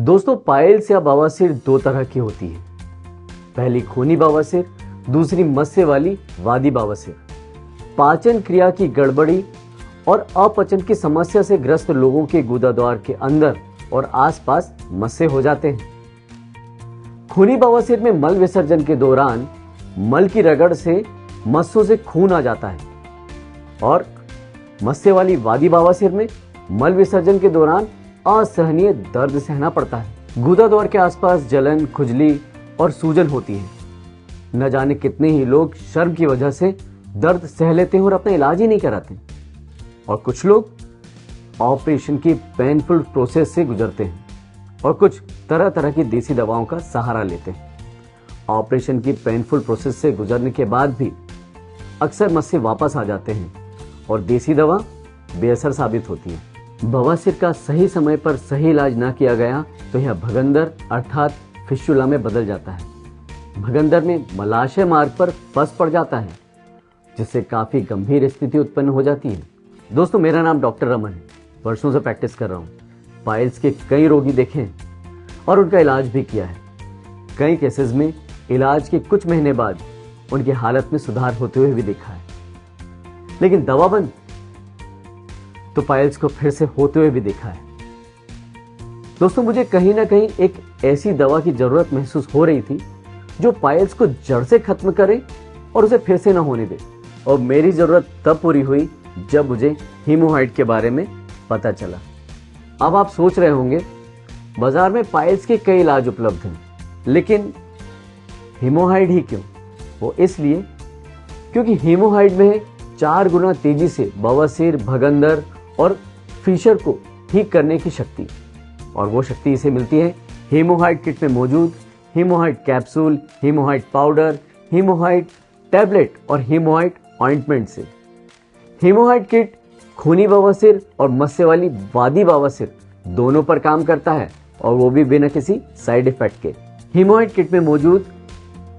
दोस्तों, पाइल्स या बवासीर दो तरह की होती है। पहली खूनी बवासीर, दूसरी मस्से वाली वादी बवासीर। पाचन क्रिया की गड़बड़ी और अपचन की समस्या से ग्रस्त लोगों के गुदाद्वार के अंदर और आसपास मस्से हो जाते हैं। खूनी बवासीर में मल विसर्जन के दौरान मल की रगड़ से मस्सों से खून आ जाता है और मस्से वाली वादी बवासीर में मल विसर्जन के दौरान असहनीय दर्द सहना पड़ता है। गुदाद्वार के आसपास जलन, खुजली और सूजन होती है। न जाने कितने ही लोग शर्म की वजह से दर्द सह लेते हैं और अपना इलाज ही नहीं कराते, और कुछ लोग ऑपरेशन की पेनफुल प्रोसेस से गुजरते हैं और कुछ तरह तरह की देसी दवाओं का सहारा लेते हैं। ऑपरेशन की पेनफुल प्रोसेस से गुजरने के बाद भी अक्सर मस्से वापस आ जाते हैं और देसी दवा बेअसर साबित होती है। बवासीर का सही समय पर सही इलाज ना किया गया तो यह भगंदर अर्थात फिस्टुला में बदल जाता है। भगंदर में मलाशय मार्ग पर पस पड़ जाता है, जिससे काफी गंभीर स्थिति उत्पन्न हो जाती है। दोस्तों, मेरा नाम डॉक्टर रमन है। वर्षों से प्रैक्टिस कर रहा हूँ। पाइल्स के कई रोगी देखे हैं और उनका इलाज भी किया है। कई केसेस में इलाज के कुछ महीने बाद उनकी हालत में सुधार होते हुए भी देखा है, लेकिन दवा बंद तो पाइल्स को फिर से होते हुए भी देखा है। दोस्तों, मुझे कहीं ना कहीं एक ऐसी दवा की जरूरत महसूस हो रही थी जो पाइल्स को जड़ से खत्म करे और उसे फिर से ना होने दे। और मेरी जरूरत तब पूरी हुई जब मुझे हीमोहाइड के बारे में पता चला। अब आप सोच रहे होंगे, बाजार में पाइल्स के कई इलाज उपलब्ध हैं, लेकिन हीमोहाइड ही क्यों? वो इसलिए क्योंकि हीमोहाइड में 4 गुना तेजी से बवासीर, भगंदर और फीशर को ठीक करने की शक्ति, और वो शक्ति इसे मिलती है हीमोहाइड किट में मौजूद हीमोहाइड कैप्सूल, हीमोहाइड पाउडर, हीमोहाइड टैबलेट और हीमोहाइड ऑइंटमेंट से। हीमोहाइड किट खूनी बवासीर और मस्से वाली वादी बवासीर दोनों पर काम करता है, और वो भी बिना किसी साइड इफेक्ट के। हीमोहाइड किट में मौजूद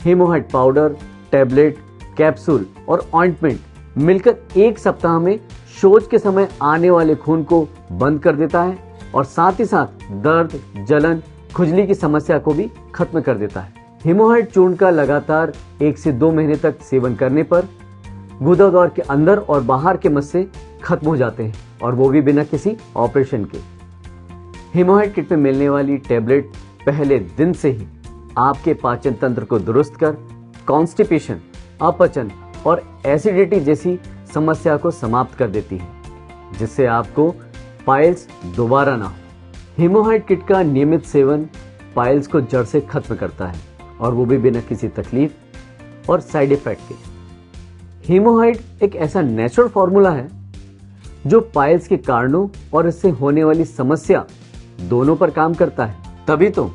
हीमोहाइड पाउडर, टैबलेट, कैप्सूल और ऑइंटमेंट मिलकर 1 सप्ताह में शौच के समय आने वाले खून को बंद कर देता है और साथ ही साथ दर्द, जलन, खुजली की समस्या को भी खत्म कर देता है। हीमोहाइड चूर्ण का लगातार 1 से 2 महीने तक सेवन करने पर गुदाद्वार के अंदर और बाहर के मस्से खत्म हो जाते हैं, और वो भी बिना किसी ऑपरेशन के। हीमोहाइड किट में मिलने वाली टैबलेट पहले दिन से ही आपके पाचन तंत्र को दुरुस्त कर कॉन्स्टिपेशन, अपचन और एसिडिटी जैसी समस्या को समाप्त कर देती है, जिससे आपको पाइल्स दोबारा ना हो। हीमोहाइड किट का नियमित सेवन पाइल्स को जड़ से खत्म करता है, और वो भी बिना किसी तकलीफ और साइड इफेक्ट के। हीमोहाइड एक ऐसा नेचुरल फॉर्मूला है जो पाइल्स के कारणों और इससे होने वाली समस्या दोनों पर काम करता है। तभी तो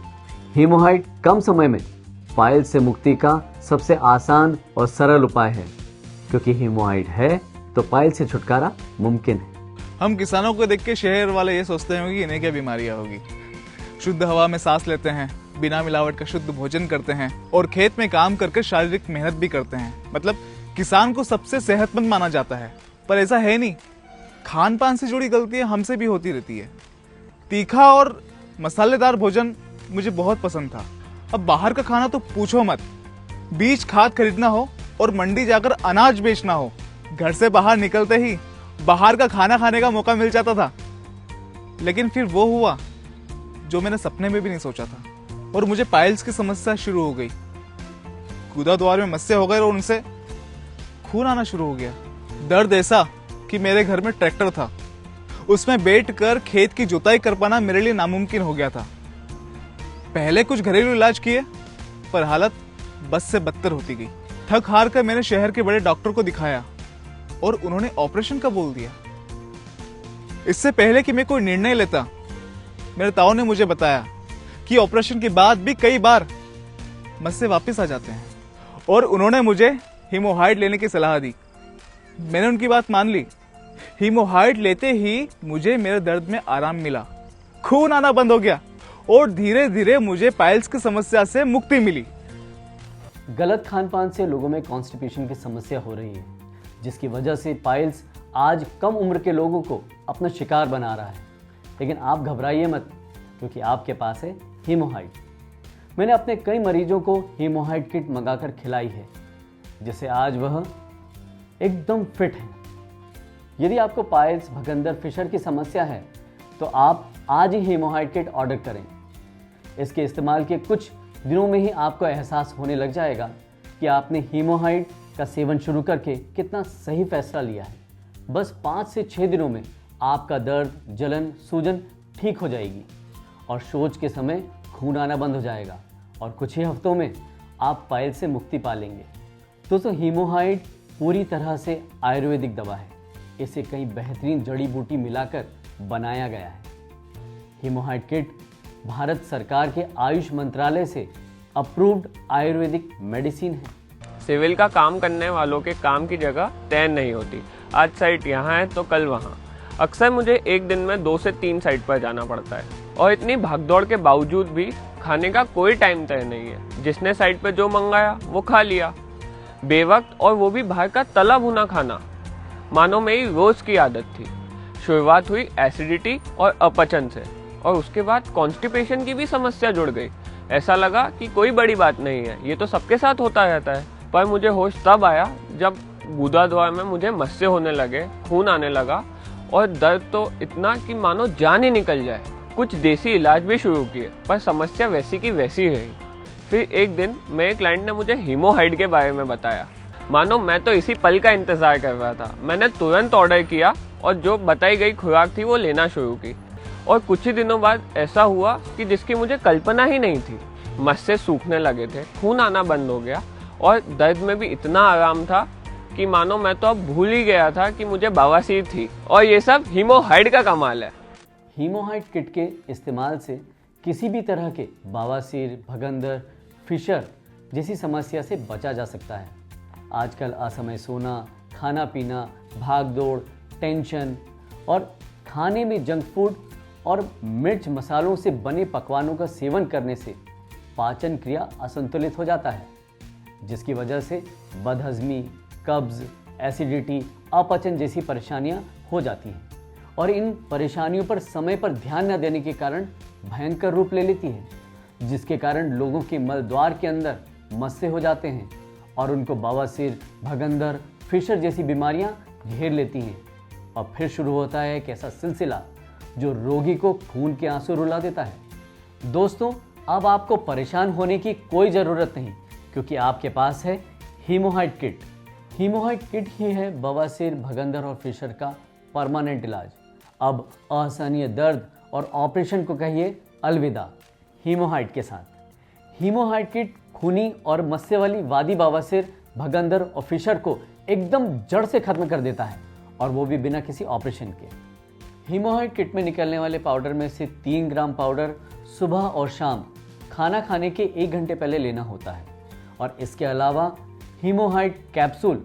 हीमोहाइड कम समय में पाइल्स से मुक्ति का सबसे आसान और सरल उपाय है, क्योंकि हीमोहाइड है तो पाइल्स से छुटकारा मुमकिन है। हम किसानों को देख के शहर वाले ये सोचते होंगे कि इन्हें क्या बीमारियां होगी। शुद्ध हवा में सांस लेते हैं, बिना मिलावट का शुद्ध भोजन करते हैं और खेत में काम करके शारीरिक मेहनत भी करते हैं। मतलब किसान को सबसे सेहतमंद माना जाता है, पर ऐसा है नहीं। खान पान से जुड़ी गलतियां हमसे भी होती रहती है। तीखा और मसालेदार भोजन मुझे बहुत पसंद था। अब बाहर का खाना तो पूछो मत। बीज खाद खरीदना हो और मंडी जाकर अनाज बेचना हो, घर से बाहर निकलते ही बाहर का खाना खाने का मौका मिल जाता था। लेकिन फिर वो हुआ जो मैंने सपने में भी नहीं सोचा था, और मुझे पाइल्स की समस्या शुरू हो गई। गुदाद्वार में मस्से हो गए और उनसे खून आना शुरू हो गया। दर्द ऐसा कि मेरे घर में ट्रैक्टर था, उसमें बैठकर खेत की जुताई कर पाना मेरे लिए नामुमकिन हो गया था। पहले कुछ घरेलू इलाज किए, पर हालत बस से बदतर होती गई। थक हार कर मैंने शहर के बड़े डॉक्टर को दिखाया और उन्होंने ऑपरेशन का बोल दिया। इससे पहले कि मैं कोई निर्णय लेता, मेरे ताऊ ने मुझे बताया कि ऑपरेशन के बाद भी कई बार मस्से वापस आ जाते हैं, और उन्होंने मुझे हीमोहाइड लेने की सलाह दी। मैंने उनकी बात मान ली। हीमोहाइड लेते ही मुझे मेरे दर्द में आराम मिला, खून आना बंद हो गया और धीरे धीरे मुझे पाइल्स की समस्या से मुक्ति मिली। गलत खान पान से लोगों में कॉन्स्टिपेशन की समस्या हो रही है, जिसकी वजह से पाइल्स आज कम उम्र के लोगों को अपना शिकार बना रहा है। लेकिन आप घबराइए मत, क्योंकि आपके पास है हीमोहाइड। मैंने अपने कई मरीजों को हीमोहाइड किट मंगाकर खिलाई है, जिससे आज वह एकदम फिट है। यदि आपको पाइल्स, भगंदर, फिशर की समस्या है तो आप आज ही हीमोहाइड किट ऑर्डर करें। इसके इस्तेमाल के कुछ दिनों में ही आपको एहसास होने लग जाएगा कि आपने हीमोहाइड का सेवन शुरू करके कितना सही फैसला लिया है। बस 5 से 6 दिनों में आपका दर्द, जलन, सूजन ठीक हो जाएगी और शौच के समय खून आना बंद हो जाएगा और कुछ ही हफ्तों में आप पाइल से मुक्ति पा लेंगे। दोस्तों, हीमोहाइड पूरी तरह से आयुर्वेदिक दवा है। इसे कई बेहतरीन जड़ी बूटी मिलाकर बनाया गया है। हीमोहाइड किट भारत सरकार के आयुष मंत्रालय से अप्रूव्ड आयुर्वेदिक मेडिसिन है। सिविल का काम करने वालों के काम की जगह तय नहीं होती। आज साइट यहाँ है तो कल वहाँ। अक्सर मुझे एक दिन में 2 से 3 साइट पर जाना पड़ता है और इतनी भागदौड़ के बावजूद भी खाने का कोई टाइम तय नहीं है। जिसने साइट पर जो मंगाया वो खा लिया बेवक्त, और वो भी बाहर का तला भुना खाना मानो मेरी रोज की आदत थी। शुरुआत हुई एसिडिटी और अपचन से और उसके बाद कॉन्स्टिपेशन की भी समस्या जुड़ गई। ऐसा लगा कि कोई बड़ी बात नहीं है, ये तो सबके साथ होता रहता है। पर मुझे होश तब आया जब गुदाद्वार में मुझे मस्से होने लगे, खून आने लगा और दर्द तो इतना कि मानो जान ही निकल जाए। कुछ देसी इलाज भी शुरू किए पर समस्या वैसी की वैसी है। फिर एक दिन मेरे क्लाइंट ने मुझे हीमोहाइड के बारे में बताया। मानो मैं तो इसी पल का इंतजार कर रहा था। मैंने तुरंत ऑर्डर किया और जो बताई गई खुराक थी वो लेना शुरू की और कुछ ही दिनों बाद ऐसा हुआ कि जिसकी मुझे कल्पना ही नहीं थी। मस्से सूखने लगे थे, खून आना बंद हो गया और दर्द में भी इतना आराम था कि मानो मैं तो अब भूल ही गया था कि मुझे बवासीर थी। और ये सब हीमोहाइड का कमाल है। हीमोहाइड किट के इस्तेमाल से किसी भी तरह के बवासीर, भगंदर, फिशर जैसी समस्या से बचा जा सकता है। आजकल असमय सोना, खाना पीना, भाग दौड़, टेंशन और खाने में जंक फूड और मिर्च मसालों से बने पकवानों का सेवन करने से पाचन क्रिया असंतुलित हो जाता है, जिसकी वजह से बदहजमी, कब्ज, एसिडिटी, अपचन जैसी परेशानियां हो जाती हैं और इन परेशानियों पर समय पर ध्यान न देने के कारण भयंकर रूप ले लेती है, जिसके कारण लोगों के मल द्वार के अंदर मस्से हो जाते हैं और उनको बवासीर, भगंदर, फिशर जैसी बीमारियां घेर लेती हैं और फिर शुरू होता है एक ऐसा सिलसिला जो रोगी को खून के आंसू रुला देता है। दोस्तों, अब आपको परेशान होने की कोई ज़रूरत नहीं, क्योंकि आपके पास है हीमोहाइड किट। हीमोहाइड किट ही है बवासीर, भगंदर और फिशर का परमानेंट इलाज। अब असहनीय दर्द और ऑपरेशन को कहिए अलविदा हीमोहाइड के साथ। हीमोहाइड किट खूनी और मस्से वाली वादी बवासीर, भगंदर और फिशर को एकदम जड़ से खत्म कर देता है, और वो भी बिना किसी ऑपरेशन के। हीमोहाइड किट में निकलने वाले पाउडर में से 3 ग्राम पाउडर सुबह और शाम खाना खाने के 1 घंटे पहले लेना होता है, और इसके अलावा हीमोहाइड कैप्सूल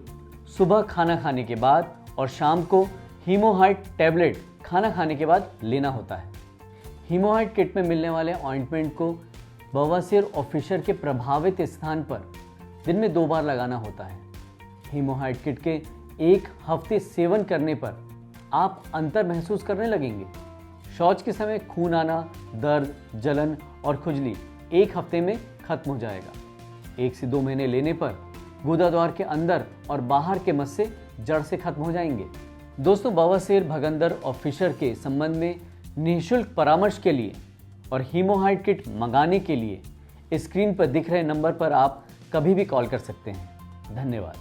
सुबह खाना खाने के बाद और शाम को हीमोहाइड टैबलेट खाना खाने के बाद लेना होता है। हीमोहाइड किट में मिलने वाले ऑइंटमेंट को बवासीर और फिशर के प्रभावित स्थान पर दिन में 2 बार लगाना होता है। हीमोहाइड किट के 1 हफ्ते सेवन करने पर आप अंतर महसूस करने लगेंगे। शौच के समय खून आना, दर्द, जलन और खुजली 1 हफ्ते में खत्म हो जाएगा। 1 से 2 महीने लेने पर गुदाद्वार के अंदर और बाहर के मस्से जड़ से खत्म हो जाएंगे। दोस्तों, बवासीर, भगंदर और फिशर के संबंध में निःशुल्क परामर्श के लिए और हीमोहाइड किट मंगाने के लिए स्क्रीन पर दिख रहे नंबर पर आप कभी भी कॉल कर सकते हैं। धन्यवाद।